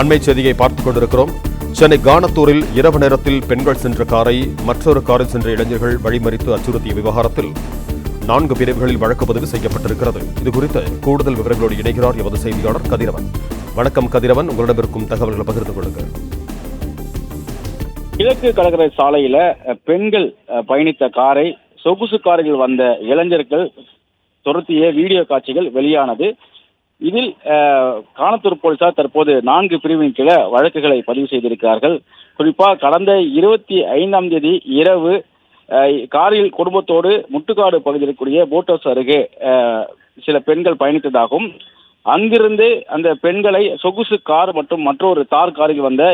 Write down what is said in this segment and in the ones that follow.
அண்மை செய்தியை பார்த்துக் கொண்டிருக்கிறோம். சென்னை கானத்தூரில் இரவு நேரத்தில் பெண்கள் சென்ற காரை மற்றொரு காரில் சென்ற இளைஞர்கள் வழிமறித்து அச்சுறுத்திய விவகாரத்தில் 4 பிரிவுகளில் வழக்கு பதிவு செய்யப்பட்டிருக்கிறது. இதுகுறித்த கூடுதல் விவரங்களோடு இணைகிறார் எமது செய்தியாளர் கதிரவன். வணக்கம் கதிரவன், உங்களிடம் இருக்கும் தகவல்களை பகிர்ந்து கொள்ளுங்கள். கிழக்கு கடற்கரை சாலையில பெண்கள் பயணித்த காரை சொகுசு காரில் வந்த இளைஞர்கள் துரத்திய வீடியோ காட்சிகள் வெளியானது. இதில் கானத்தூர் போலீசார் தற்போது 4 பிரிவின் கீழே வழக்குகளை பதிவு செய்திருக்கிறார்கள். குறிப்பாக கடந்த 25ஆம் தேதி இரவு காரில் குடும்பத்தோடு முட்டுக்காடு பகுதியில் இருக்கக்கூடிய போட் ஹவுஸ் அருகே சில பெண்கள் பயணித்ததாகவும், அங்கிருந்து அந்த பெண்களை சொகுசு கார் மற்றும் மற்றொரு தார் காரில் வந்த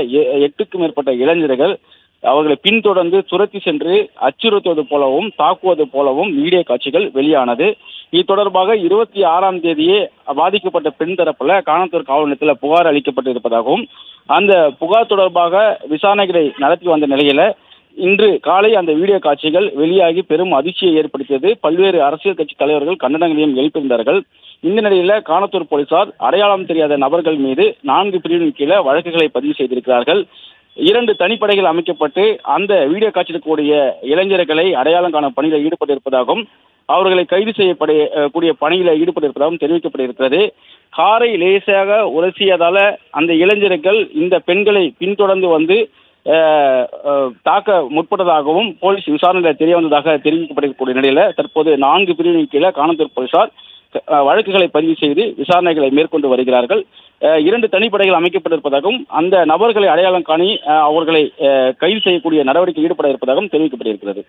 8க்கும் மேற்பட்ட இளைஞர்கள் அவர்களை பின்தொடர்ந்து துரத்தி சென்று அச்சுறுத்துவது போலவும் தாக்குவது போலவும் வீடியோ காட்சிகள் வெளியானது. இது தொடர்பாக 26ஆம் தேதியே பாதிக்கப்பட்ட பெண் தரப்புல கானத்தூர் காவல் நிலையத்தில் புகார் அளிக்கப்பட்டிருப்பதாகவும், அந்த புகார் தொடர்பாக விசாரணைகளை நடத்தி வந்த நிலையில இன்று காலை அந்த வீடியோ காட்சிகள் வெளியாகி பெரும் அதிர்ச்சியை ஏற்படுத்தியது. பல்வேறு அரசியல் கட்சி தலைவர்கள் கண்டனங்களையும் எழுப்பியிருந்தார்கள். இந்த நிலையில கானத்தூர் போலீசார் அடையாளம் தெரியாத நபர்கள் மீது 4 பிரிவின் கீழே வழக்குகளை பதிவு செய்திருக்கிறார்கள். 2 தனிப்படைகள் அமைக்கப்பட்டு அந்த வீடியோ காட்சியிடக்கூடிய இளைஞர்களை அடையாளம் காணும் பணியில் ஈடுபட்டிருப்பதாகவும், அவர்களை கைது செய்யக்கூடிய பணியில் ஈடுபட்டிருப்பதாகவும் தெரிவிக்கப்பட்டிருக்கிறது. காரை லேசாக உரசியதால அந்த இளைஞர்கள் இந்த பெண்களை பின்தொடர்ந்து வந்து தாக்க முற்பட்டதாகவும் போலீஸ் விசாரணையில் தெரிய வந்ததாக தெரிவிக்கப்பட்டிருக்கக்கூடிய நிலையில தற்போது 4 பிரிவின் கீழே கானத்தூர் போலீசார் வழக்குகளை பதிவு செய்து விசாரணைகளை மேற்கொண்டு வருகிறார்கள். 2 தனிப்படைகள் அமைக்கப்பட்டிருப்பதாகவும், அந்த நபர்களை அடையாளம் காணி அவர்களை கைது செய்யக்கூடிய நடவடிக்கை ஈடுபட இருப்பதாகவும் தெரிவிக்கப்பட்டிருக்கிறது.